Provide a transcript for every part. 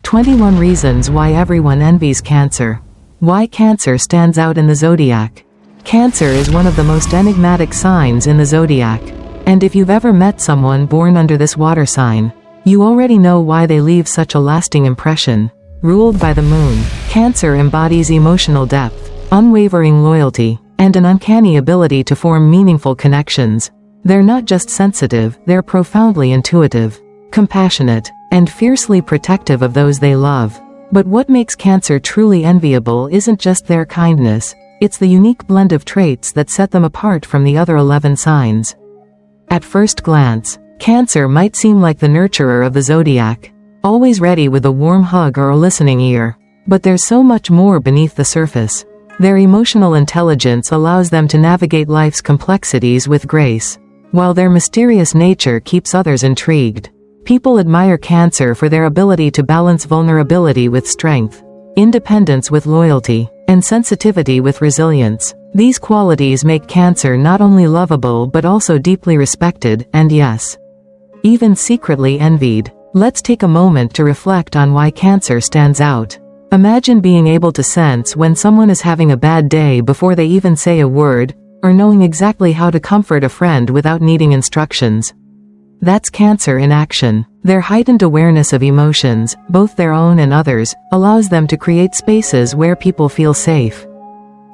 21 Reasons Why Everyone Envies Cancer. Why Cancer Stands Out in the Zodiac. Cancer is one of the most enigmatic signs in the zodiac. And if you've ever met someone born under this water sign, you already know why they leave such a lasting impression. Ruled by the moon, Cancer embodies emotional depth, unwavering loyalty, and an uncanny ability to form meaningful connections. They're not just sensitive, they're profoundly intuitive, compassionate, and fiercely protective of those they love. But what makes Cancer truly enviable isn't just their kindness, it's the unique blend of traits that set them apart from the other 11 signs. At first glance, Cancer might seem like the nurturer of the zodiac, always ready with a warm hug or a listening ear. But there's so much more beneath the surface. Their emotional intelligence allows them to navigate life's complexities with grace, while their mysterious nature keeps others intrigued. People admire Cancer for their ability to balance vulnerability with strength, independence with loyalty, and sensitivity with resilience. These qualities make Cancer not only lovable but also deeply respected, and yes, even secretly envied. Let's take a moment to reflect on why Cancer stands out. Imagine being able to sense when someone is having a bad day before they even say a word, or knowing exactly how to comfort a friend without needing instructions. That's Cancer in action. Their heightened awareness of emotions, both their own and others, allows them to create spaces where people feel safe,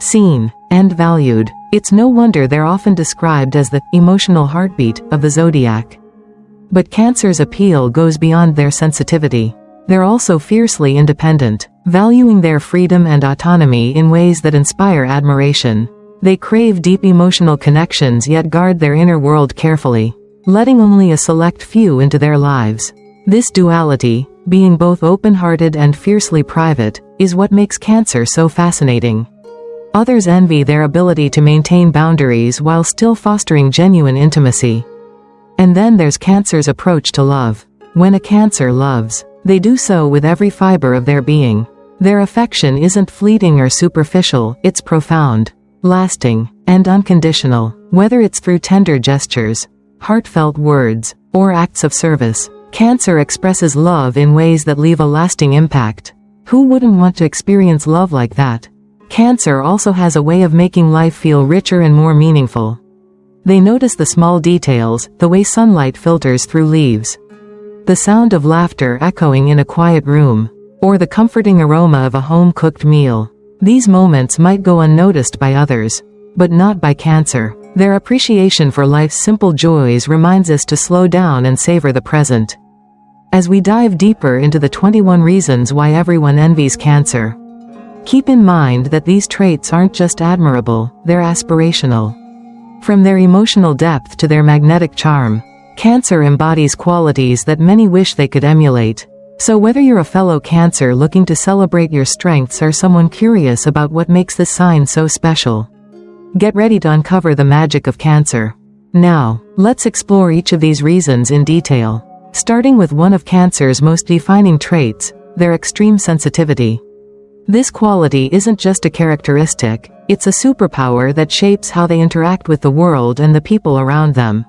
seen, and valued. It's no wonder they're often described as the emotional heartbeat of the zodiac. But Cancer's appeal goes beyond their sensitivity. They're also fiercely independent, valuing their freedom and autonomy in ways that inspire admiration. They crave deep emotional connections yet guard their inner world carefully, letting only a select few into their lives. This duality, being both open-hearted and fiercely private, is what makes Cancer so fascinating. Others envy their ability to maintain boundaries while still fostering genuine intimacy. And then there's Cancer's approach to love. When a Cancer loves, they do so with every fiber of their being. Their affection isn't fleeting or superficial, it's profound, lasting, and unconditional. Whether it's through tender gestures, heartfelt words, or acts of service, Cancer expresses love in ways that leave a lasting impact. Who wouldn't want to experience love like that? Cancer also has a way of making life feel richer and more meaningful. They notice the small details, the way sunlight filters through leaves, the sound of laughter echoing in a quiet room, or the comforting aroma of a home-cooked meal. These moments might go unnoticed by others, but not by Cancer. Their appreciation for life's simple joys reminds us to slow down and savor the present. As we dive deeper into the 21 reasons why everyone envies Cancer, keep in mind that these traits aren't just admirable, they're aspirational. From their emotional depth to their magnetic charm, Cancer embodies qualities that many wish they could emulate. So whether you're a fellow Cancer looking to celebrate your strengths or someone curious about what makes this sign so special, get ready to uncover the magic of Cancer. Now, let's explore each of these reasons in detail. Starting with one of Cancer's most defining traits, their extreme sensitivity. This quality isn't just a characteristic, it's a superpower that shapes how they interact with the world and the people around them.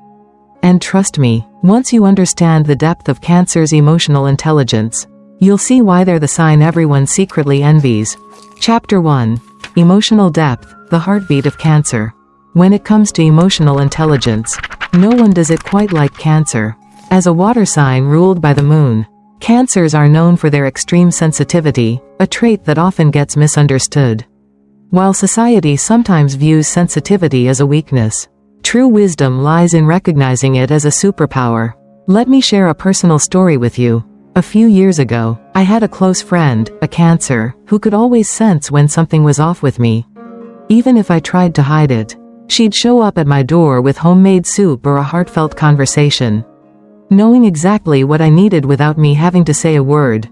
And trust me, once you understand the depth of Cancer's emotional intelligence, you'll see why they're the sign everyone secretly envies. Chapter 1. Emotional Depth, the heartbeat of Cancer. When it comes to emotional intelligence, no one does it quite like Cancer. As a water sign ruled by the moon, Cancers are known for their extreme sensitivity, a trait that often gets misunderstood. While society sometimes views sensitivity as a weakness, true wisdom lies in recognizing it as a superpower. Let me share a personal story with you. A few years ago, I had a close friend, a Cancer, who could always sense when something was off with me. Even if I tried to hide it, she'd show up at my door with homemade soup or a heartfelt conversation, knowing exactly what I needed without me having to say a word.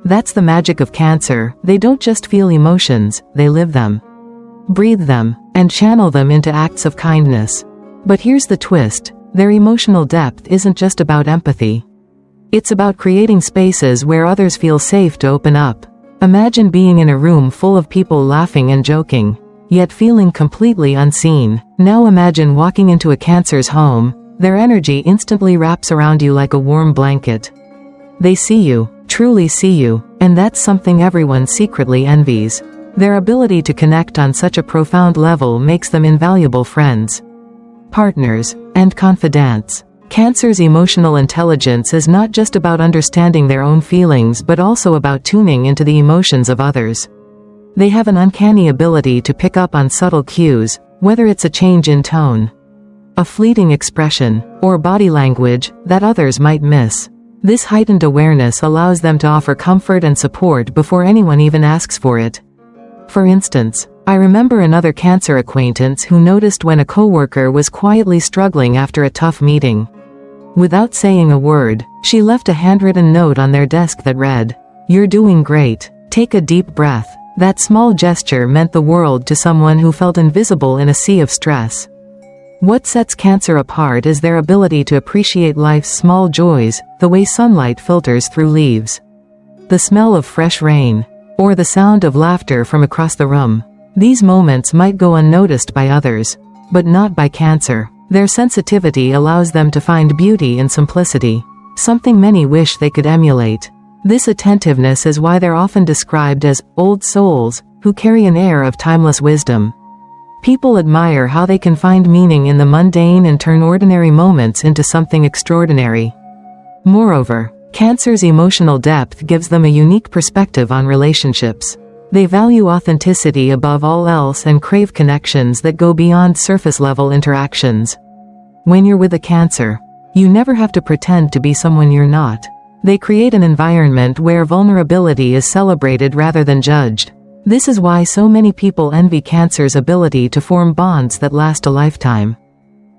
That's the magic of Cancer. They don't just feel emotions, they live them, breathe them, and channel them into acts of kindness. But here's the twist, their emotional depth isn't just about empathy. It's about creating spaces where others feel safe to open up. Imagine being in a room full of people laughing and joking, yet feeling completely unseen. Now imagine walking into a Cancer's home. Their energy instantly wraps around you like a warm blanket. They see you, truly see you, and that's something everyone secretly envies. Their ability to connect on such a profound level makes them invaluable friends, partners, and confidants. Cancer's emotional intelligence is not just about understanding their own feelings but also about tuning into the emotions of others. They have an uncanny ability to pick up on subtle cues, whether it's a change in tone, a fleeting expression, or body language that others might miss. This heightened awareness allows them to offer comfort and support before anyone even asks for it. For instance, I remember another Cancer acquaintance who noticed when a coworker was quietly struggling after a tough meeting. Without saying a word, she left a handwritten note on their desk that read, "You're doing great. Take a deep breath." That small gesture meant the world to someone who felt invisible in a sea of stress. What sets Cancer apart is their ability to appreciate life's small joys, the way sunlight filters through leaves, the smell of fresh rain, or the sound of laughter from across the room. These moments might go unnoticed by others, but not by Cancer. Their sensitivity allows them to find beauty in simplicity, something many wish they could emulate. This attentiveness is why they're often described as old souls, who carry an air of timeless wisdom. People admire how they can find meaning in the mundane and turn ordinary moments into something extraordinary. Moreover, Cancer's emotional depth gives them a unique perspective on relationships. They value authenticity above all else and crave connections that go beyond surface-level interactions. When you're with a Cancer, you never have to pretend to be someone you're not. They create an environment where vulnerability is celebrated rather than judged. This is why so many people envy Cancer's ability to form bonds that last a lifetime.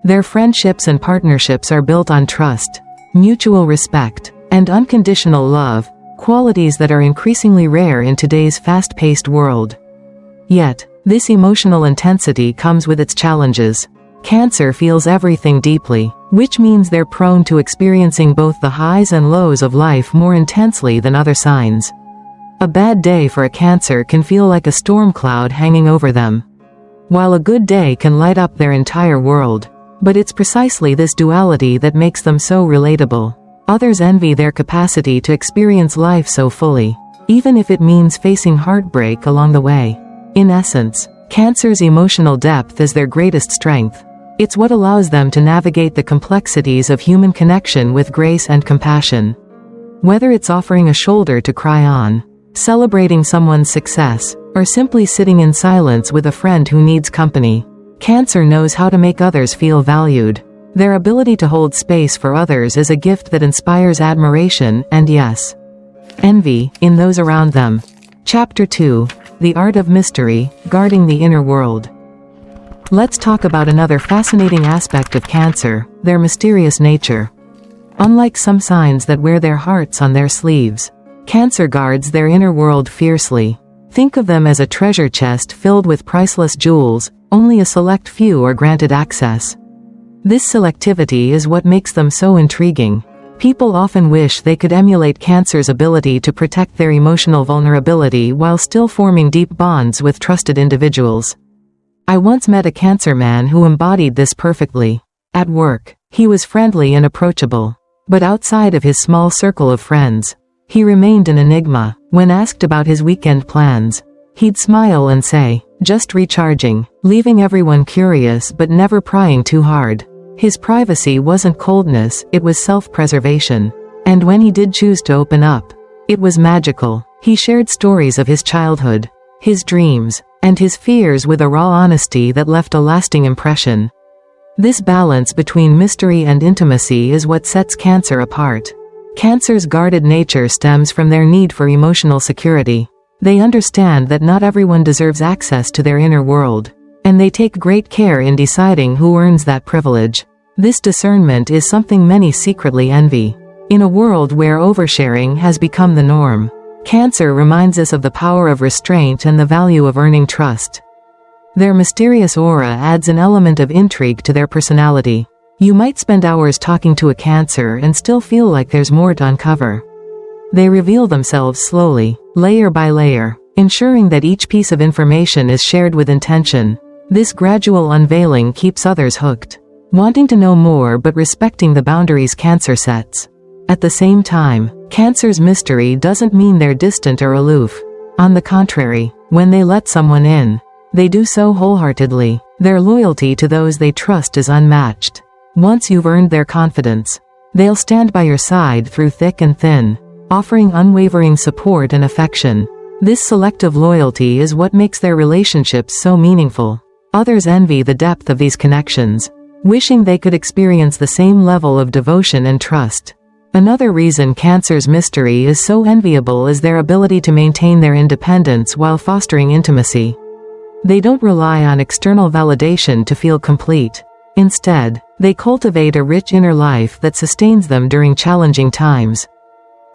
Their friendships and partnerships are built on trust, mutual respect, and unconditional love, qualities that are increasingly rare in today's fast-paced world. Yet, this emotional intensity comes with its challenges. Cancer feels everything deeply, which means they're prone to experiencing both the highs and lows of life more intensely than other signs. A bad day for a Cancer can feel like a storm cloud hanging over them, while a good day can light up their entire world. But it's precisely this duality that makes them so relatable. Others envy their capacity to experience life so fully, even if it means facing heartbreak along the way. In essence, Cancer's emotional depth is their greatest strength. It's what allows them to navigate the complexities of human connection with grace and compassion. Whether it's offering a shoulder to cry on, celebrating someone's success, or simply sitting in silence with a friend who needs company, Cancer knows how to make others feel valued. Their ability to hold space for others is a gift that inspires admiration and, yes, envy, in those around them. Chapter 2. The Art of Mystery, Guarding the Inner World. Let's talk about another fascinating aspect of Cancer, their mysterious nature. Unlike some signs that wear their hearts on their sleeves, Cancer guards their inner world fiercely. Think of them as a treasure chest filled with priceless jewels. Only a select few are granted access. This selectivity is what makes them so intriguing. People often wish they could emulate Cancer's ability to protect their emotional vulnerability while still forming deep bonds with trusted individuals. I once met a Cancer man who embodied this perfectly. At work, he was friendly and approachable. But outside of his small circle of friends, he remained an enigma. When asked about his weekend plans, he'd smile and say, "Just recharging," leaving everyone curious but never prying too hard. His privacy wasn't coldness, it was self-preservation. And when he did choose to open up, it was magical. He shared stories of his childhood, his dreams, and his fears with a raw honesty that left a lasting impression. This balance between mystery and intimacy is what sets Cancer apart. Cancer's guarded nature stems from their need for emotional security. They understand that not everyone deserves access to their inner world, and they take great care in deciding who earns that privilege. This discernment is something many secretly envy. In a world where oversharing has become the norm, Cancer reminds us of the power of restraint and the value of earning trust. Their mysterious aura adds an element of intrigue to their personality. You might spend hours talking to a Cancer and still feel like there's more to uncover. They reveal themselves slowly, layer by layer, ensuring that each piece of information is shared with intention. This gradual unveiling keeps others hooked, wanting to know more but respecting the boundaries Cancer sets. At the same time, Cancer's mystery doesn't mean they're distant or aloof. On the contrary, when they let someone in, they do so wholeheartedly. Their loyalty to those they trust is unmatched. Once you've earned their confidence, they'll stand by your side through thick and thin, offering unwavering support and affection. This selective loyalty is what makes their relationships so meaningful. Others envy the depth of these connections, wishing they could experience the same level of devotion and trust. Another reason Cancer's mystery is so enviable is their ability to maintain their independence while fostering intimacy. They don't rely on external validation to feel complete. Instead, they cultivate a rich inner life that sustains them during challenging times.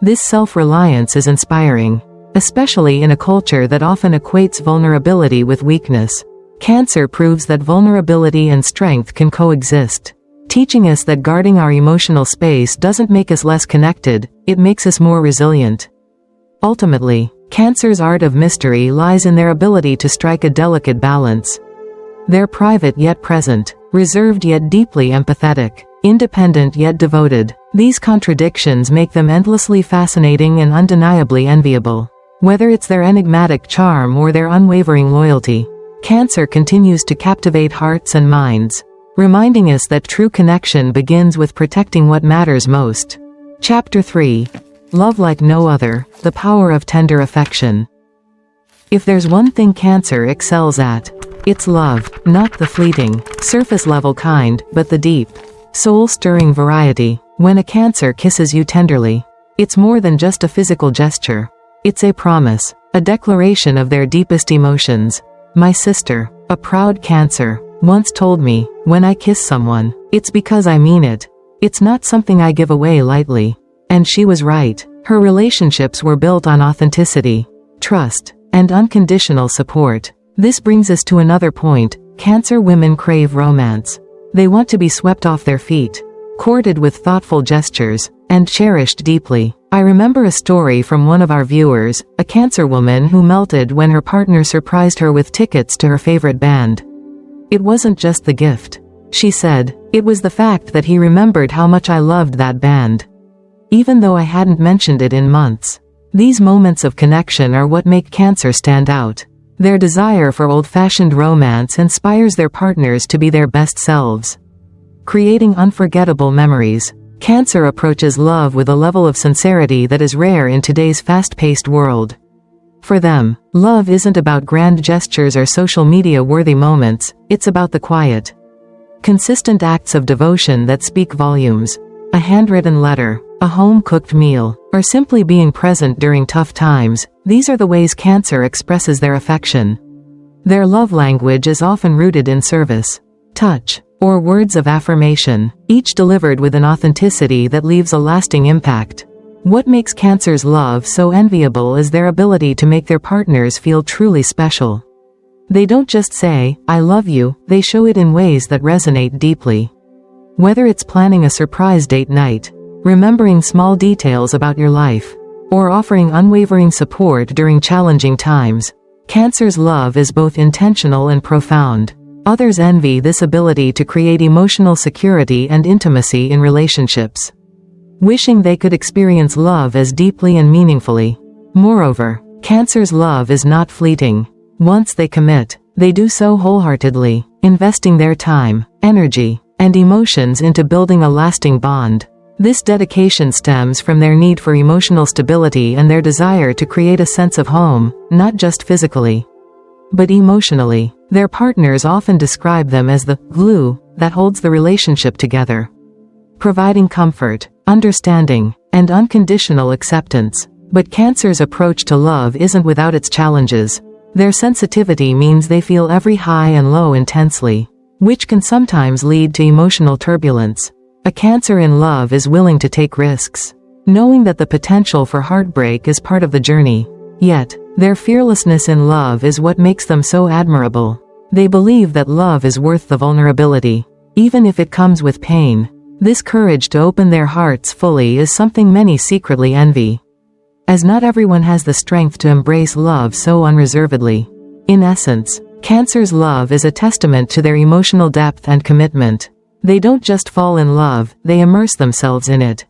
This self-reliance is inspiring, especially in a culture that often equates vulnerability with weakness. Cancer proves that vulnerability and strength can coexist, teaching us that guarding our emotional space doesn't make us less connected, it makes us more resilient. Ultimately, Cancer's art of mystery lies in their ability to strike a delicate balance. They're private yet present, reserved yet deeply empathetic, independent yet devoted. These contradictions make them endlessly fascinating and undeniably enviable. Whether it's their enigmatic charm or their unwavering loyalty, Cancer continues to captivate hearts and minds, reminding us that true connection begins with protecting what matters most. Chapter 3. Love Like No Other, The Power of Tender Affection. If there's one thing Cancer excels at, it's love, not the fleeting, surface-level kind, but the deep, soul-stirring variety. When a Cancer kisses you tenderly, it's more than just a physical gesture. It's a promise, a declaration of their deepest emotions. My sister, a proud Cancer, once told me, when I kiss someone, it's because I mean it. It's not something I give away lightly. And she was right. Her relationships were built on authenticity, trust, and unconditional support. This brings us to another point. Cancer women crave romance. They want to be swept off their feet, courted with thoughtful gestures, and cherished deeply. I remember a story from one of our viewers, a Cancer woman who melted when her partner surprised her with tickets to her favorite band. It wasn't just the gift, she said, it was the fact that he remembered how much I loved that band, even though I hadn't mentioned it in months. These moments of connection are what make Cancer stand out. Their desire for old-fashioned romance inspires their partners to be their best selves, creating unforgettable memories. Cancer approaches love with a level of sincerity that is rare in today's fast-paced world. For them, love isn't about grand gestures or social media-worthy moments, it's about the quiet, consistent acts of devotion that speak volumes. A handwritten letter, a home-cooked meal, or simply being present during tough times, these are the ways Cancer expresses their affection. Their love language is often rooted in service, touch, or words of affirmation, each delivered with an authenticity that leaves a lasting impact. What makes Cancer's love so enviable is their ability to make their partners feel truly special. They don't just say, "I love you," they show it in ways that resonate deeply. Whether it's planning a surprise date night, remembering small details about your life, or offering unwavering support during challenging times, Cancer's love is both intentional and profound. Others envy this ability to create emotional security and intimacy in relationships, wishing they could experience love as deeply and meaningfully. Moreover, Cancer's love is not fleeting. Once they commit, they do so wholeheartedly, investing their time, energy, and emotions into building a lasting bond. This dedication stems from their need for emotional stability and their desire to create a sense of home, not just physically, but emotionally. Their partners often describe them as the glue that holds the relationship together, providing comfort, understanding, and unconditional acceptance. But Cancer's approach to love isn't without its challenges. Their sensitivity means they feel every high and low intensely, which can sometimes lead to emotional turbulence. A Cancer in love is willing to take risks, knowing that the potential for heartbreak is part of the journey. Yet, their fearlessness in love is what makes them so admirable. They believe that love is worth the vulnerability, even if it comes with pain. This courage to open their hearts fully is something many secretly envy, as not everyone has the strength to embrace love so unreservedly. In essence, Cancer's love is a testament to their emotional depth and commitment. They don't just fall in love, they immerse themselves in it,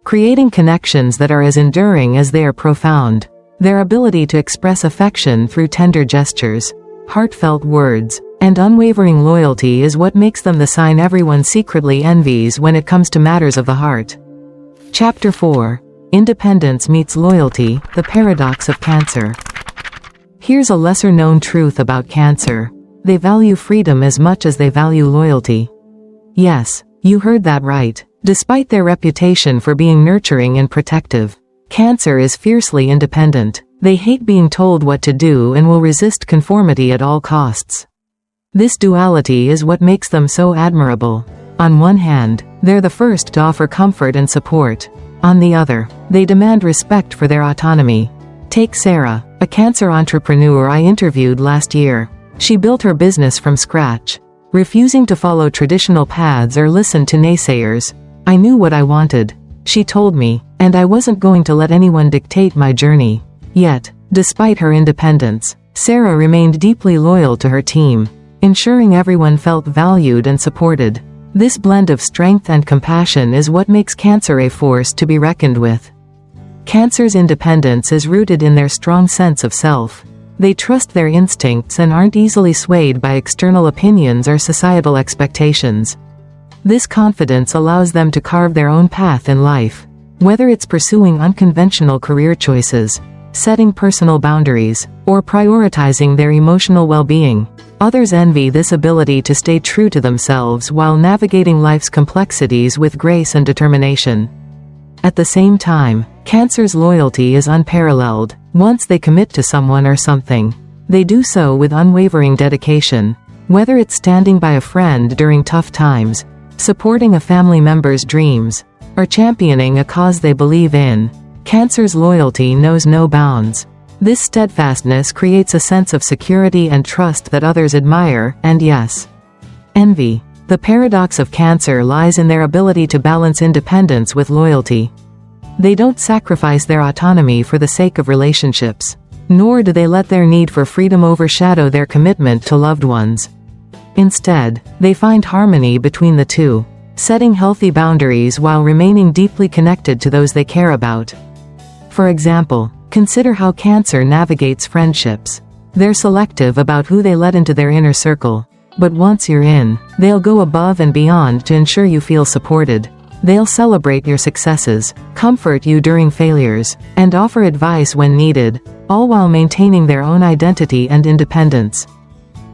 creating connections that are as enduring as they are profound. Their ability to express affection through tender gestures, heartfelt words, and unwavering loyalty is what makes them the sign everyone secretly envies when it comes to matters of the heart. Chapter 4. Independence meets loyalty, the paradox of Cancer. Here's a lesser-known truth about Cancer. They value freedom as much as they value loyalty. Yes, you heard that right. Despite their reputation for being nurturing and protective, Cancer is fiercely independent. They hate being told what to do and will resist conformity at all costs. This duality is what makes them so admirable. On one hand, they're the first to offer comfort and support. On the other, they demand respect for their autonomy. Take Sarah, a Cancer entrepreneur I interviewed last year. She built her business from scratch, refusing to follow traditional paths or listen to naysayers. I knew what I wanted, she told me, and I wasn't going to let anyone dictate my journey. Yet, despite her independence, Sarah remained deeply loyal to her team, ensuring everyone felt valued and supported. This blend of strength and compassion is what makes Cancer a force to be reckoned with. Cancer's independence is rooted in their strong sense of self. They trust their instincts and aren't easily swayed by external opinions or societal expectations. This confidence allows them to carve their own path in life, whether it's pursuing unconventional career choices, setting personal boundaries, or prioritizing their emotional well-being. Others envy this ability to stay true to themselves while navigating life's complexities with grace and determination. At the same time, Cancer's loyalty is unparalleled. Once they commit to someone or something, they do so with unwavering dedication. Whether it's standing by a friend during tough times, supporting a family member's dreams, or championing a cause they believe in, Cancer's loyalty knows no bounds. This steadfastness creates a sense of security and trust that others admire, and yes, envy. The paradox of Cancer lies in their ability to balance independence with loyalty. They don't sacrifice their autonomy for the sake of relationships, nor do they let their need for freedom overshadow their commitment to loved ones. Instead, they find harmony between the two, setting healthy boundaries while remaining deeply connected to those they care about. For example, consider how Cancer navigates friendships. They're selective about who they let into their inner circle, but once you're in, they'll go above and beyond to ensure you feel supported. They'll celebrate your successes, comfort you during failures, and offer advice when needed, all while maintaining their own identity and independence.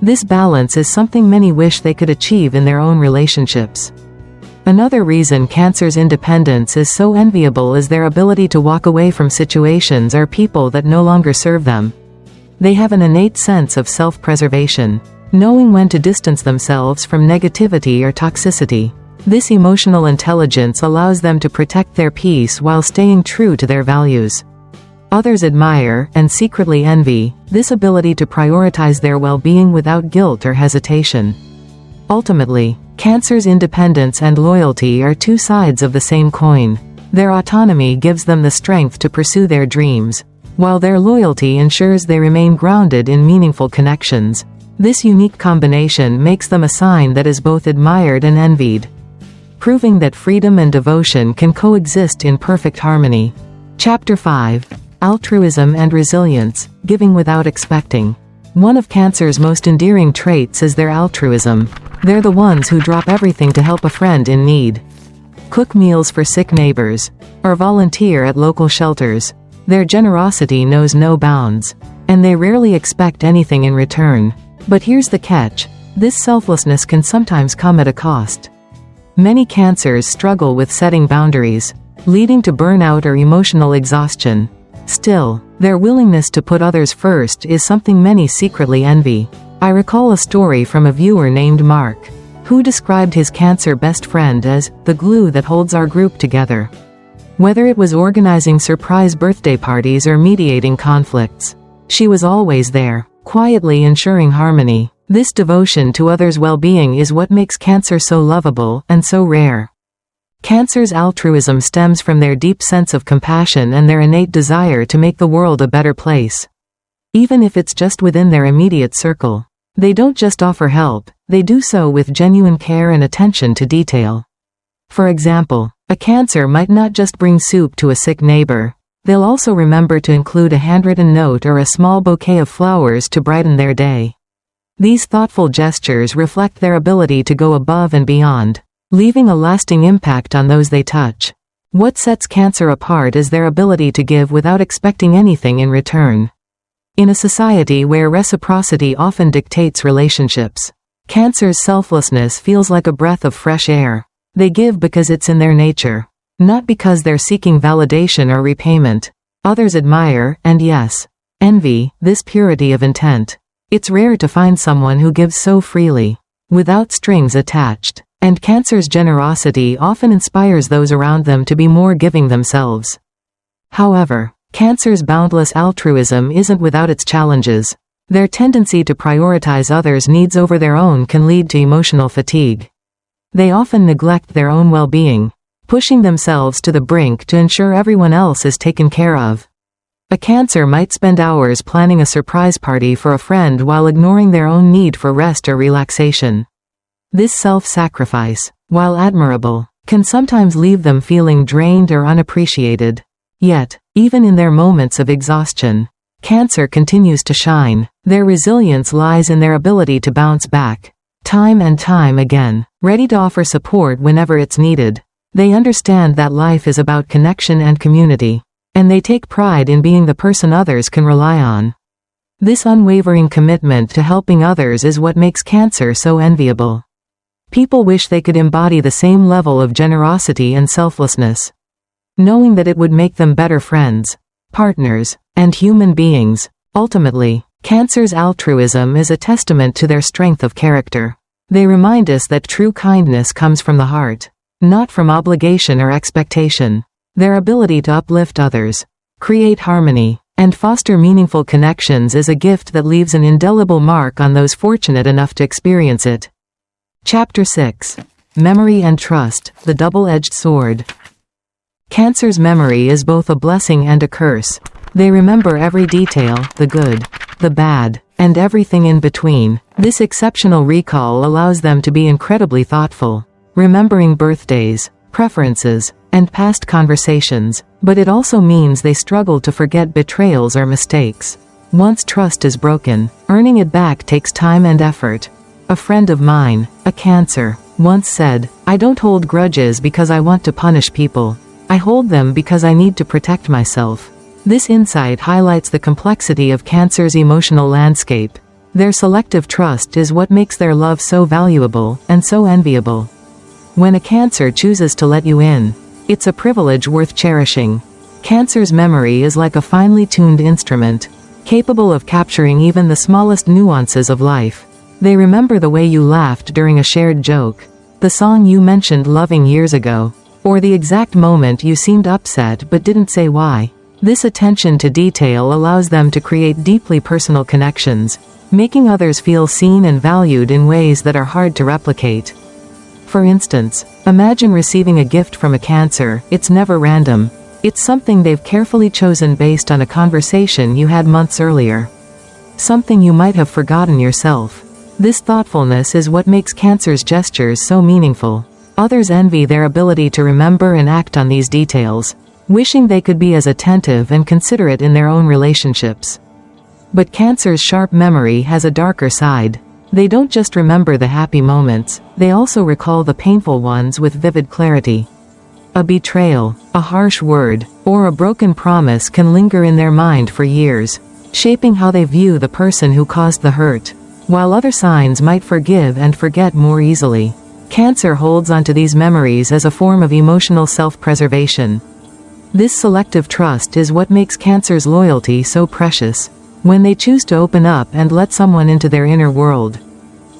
This balance is something many wish they could achieve in their own relationships. Another reason Cancer's independence is so enviable is their ability to walk away from situations or people that no longer serve them. They have an innate sense of self-preservation, knowing when to distance themselves from negativity or toxicity. This emotional intelligence allows them to protect their peace while staying true to their values. Others admire, and secretly envy, this ability to prioritize their well-being without guilt or hesitation. Ultimately, Cancer's independence and loyalty are two sides of the same coin. Their autonomy gives them the strength to pursue their dreams, while their loyalty ensures they remain grounded in meaningful connections. This unique combination makes them a sign that is both admired and envied, proving that freedom and devotion can coexist in perfect harmony. Chapter 5. Altruism and Resilience, Giving Without Expecting. One of Cancer's most endearing traits is their altruism. They're the ones who drop everything to help a friend in need. Cook meals for sick neighbors, or volunteer at local shelters. Their generosity knows no bounds, and they rarely expect anything in return. But here's the catch: this selflessness can sometimes come at a cost. Many Cancers struggle with setting boundaries, leading to burnout or emotional exhaustion. Still, their willingness to put others first is something many secretly envy. I recall a story from a viewer named Mark, who described his Cancer best friend as the glue that holds our group together. Whether it was organizing surprise birthday parties or mediating conflicts, she was always there, quietly ensuring harmony. This devotion to others' well-being is what makes Cancer so lovable and so rare. Cancer's altruism stems from their deep sense of compassion and their innate desire to make the world a better place. Even if it's just within their immediate circle, they don't just offer help, they do so with genuine care and attention to detail. For example, A Cancer might not just bring soup to a sick neighbor. They'll also remember to include a handwritten note or a small bouquet of flowers to brighten their day. These thoughtful gestures reflect their ability to go above and beyond, leaving a lasting impact on those they touch. What sets Cancer apart is their ability to give without expecting anything in return. In a society where reciprocity often dictates relationships, Cancer's selflessness feels like a breath of fresh air. They give because it's in their nature, not because they're seeking validation or repayment. Others admire, and yes, envy, this purity of intent. It's rare to find someone who gives so freely, without strings attached, and Cancer's generosity often inspires those around them to be more giving themselves. However, Cancer's boundless altruism isn't without its challenges. Their tendency to prioritize others' needs over their own can lead to emotional fatigue. They often neglect their own well-being, pushing themselves to the brink to ensure everyone else is taken care of. A Cancer might spend hours planning a surprise party for a friend while ignoring their own need for rest or relaxation. This self-sacrifice, while admirable, can sometimes leave them feeling drained or unappreciated. Yet, even in their moments of exhaustion, Cancer continues to shine. Their resilience lies in their ability to bounce back, time and time again, ready to offer support whenever it's needed. They understand that life is about connection and community, and they take pride in being the person others can rely on. This unwavering commitment to helping others is what makes Cancer so enviable. People wish they could embody the same level of generosity and selflessness, knowing that it would make them better friends, partners, and human beings. Ultimately, Cancer's altruism is a testament to their strength of character. They remind us that true kindness comes from the heart, not from obligation or expectation. Their ability to uplift others, create harmony, and foster meaningful connections is a gift that leaves an indelible mark on those fortunate enough to experience it. Chapter 6. Memory and Trust, the Double-Edged Sword. Cancer's memory is both a blessing and a curse. They remember every detail, the good, the bad, and everything in between. This exceptional recall allows them to be incredibly thoughtful, remembering birthdays, preferences, and past conversations, but it also means they struggle to forget betrayals or mistakes. Once trust is broken, earning it back takes time and effort. A friend of mine, a Cancer, once said, "I don't hold grudges because I want to punish people. I hold them because I need to protect myself." This insight highlights the complexity of Cancer's emotional landscape. Their selective trust is what makes their love so valuable, and so enviable. When a Cancer chooses to let you in, it's a privilege worth cherishing. Cancer's memory is like a finely tuned instrument, capable of capturing even the smallest nuances of life. They remember the way you laughed during a shared joke, the song you mentioned loving years ago, or the exact moment you seemed upset but didn't say why. This attention to detail allows them to create deeply personal connections, making others feel seen and valued in ways that are hard to replicate. For instance, imagine receiving a gift from a Cancer. It's never random. It's something they've carefully chosen based on a conversation you had months earlier. Something you might have forgotten yourself. This thoughtfulness is what makes Cancer's gestures so meaningful. Others envy their ability to remember and act on these details, wishing they could be as attentive and considerate in their own relationships. But Cancer's sharp memory has a darker side. They don't just remember the happy moments, they also recall the painful ones with vivid clarity. A betrayal, a harsh word, or a broken promise can linger in their mind for years, shaping how they view the person who caused the hurt. While other signs might forgive and forget more easily, Cancer holds onto these memories as a form of emotional self-preservation. This selective trust is what makes Cancer's loyalty so precious. When they choose to open up and let someone into their inner world,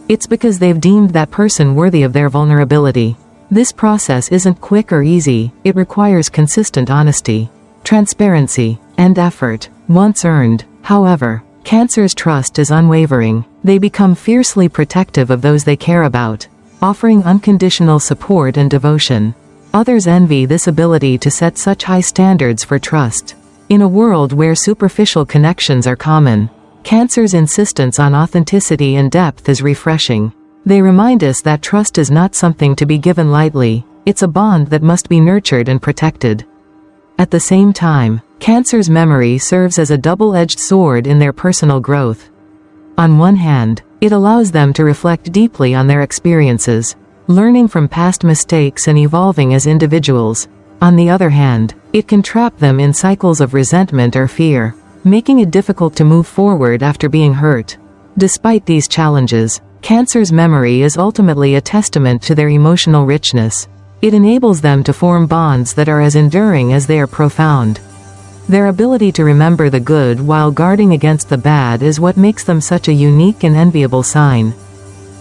it's because they've deemed that person worthy of their vulnerability. This process isn't quick or easy. It requires consistent honesty, transparency, and effort. Once earned, however, Cancer's trust is unwavering. They become fiercely protective of those they care about, offering unconditional support and devotion. Others envy this ability to set such high standards for trust. In a world where superficial connections are common, Cancer's insistence on authenticity and depth is refreshing. They remind us that trust is not something to be given lightly. It's a bond that must be nurtured and protected. At the same time, Cancer's memory serves as a double-edged sword in their personal growth. On one hand, it allows them to reflect deeply on their experiences, learning from past mistakes and evolving as individuals. On the other hand, it can trap them in cycles of resentment or fear, making it difficult to move forward after being hurt. Despite these challenges, Cancer's memory is ultimately a testament to their emotional richness. It enables them to form bonds that are as enduring as they are profound. Their ability to remember the good while guarding against the bad is what makes them such a unique and enviable sign.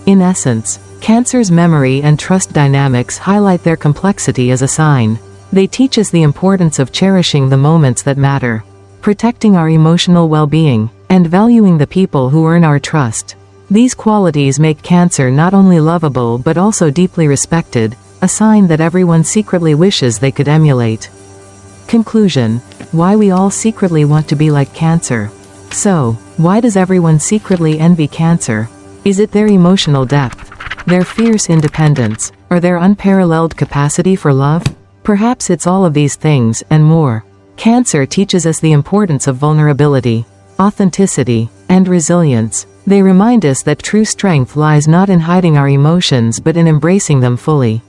In essence, Cancer's memory and trust dynamics highlight their complexity as a sign. They teach us the importance of cherishing the moments that matter, protecting our emotional well-being, and valuing the people who earn our trust. These qualities make Cancer not only lovable but also deeply respected, a sign that everyone secretly wishes they could emulate. Conclusion: why we all secretly want to be like Cancer. So, why does everyone secretly envy Cancer? Is it their emotional depth, their fierce independence, or their unparalleled capacity for love? Perhaps it's all of these things, and more. Cancer teaches us the importance of vulnerability, authenticity, and resilience. They remind us that true strength lies not in hiding our emotions but in embracing them fully.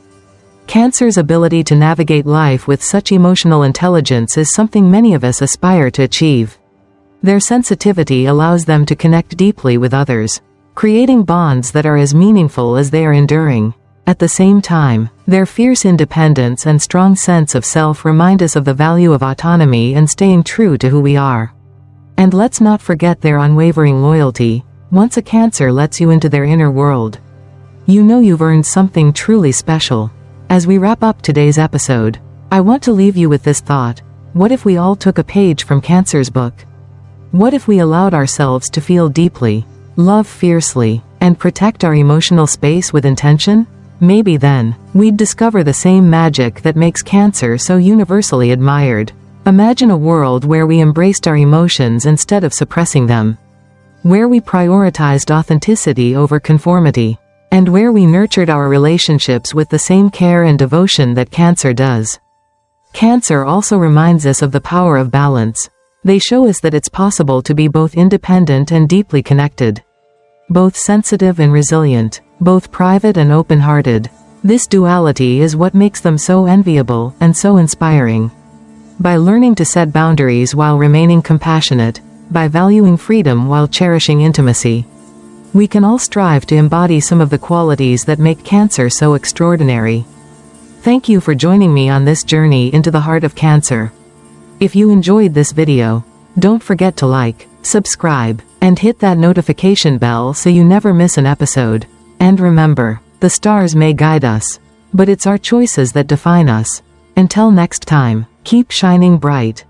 Cancer's ability to navigate life with such emotional intelligence is something many of us aspire to achieve. Their sensitivity allows them to connect deeply with others, creating bonds that are as meaningful as they are enduring. At the same time, their fierce independence and strong sense of self remind us of the value of autonomy and staying true to who we are. And let's not forget their unwavering loyalty. Once a Cancer lets you into their inner world, you know you've earned something truly special. As we wrap up today's episode, I want to leave you with this thought. What if we all took a page from Cancer's book? What if we allowed ourselves to feel deeply, love fiercely, and protect our emotional space with intention? Maybe then, we'd discover the same magic that makes Cancer so universally admired. Imagine a world where we embraced our emotions instead of suppressing them, where we prioritized authenticity over conformity, and where we nurtured our relationships with the same care and devotion that Cancer does. Cancer also reminds us of the power of balance. They show us that it's possible to be both independent and deeply connected, both sensitive and resilient, both private and open-hearted. This duality is what makes them so enviable and so inspiring. By learning to set boundaries while remaining compassionate, by valuing freedom while cherishing intimacy, we can all strive to embody some of the qualities that make Cancer so extraordinary. Thank you for joining me on this journey into the heart of Cancer. If you enjoyed this video, don't forget to like, subscribe, and hit that notification bell so you never miss an episode. And remember, the stars may guide us, but it's our choices that define us. Until next time, keep shining bright.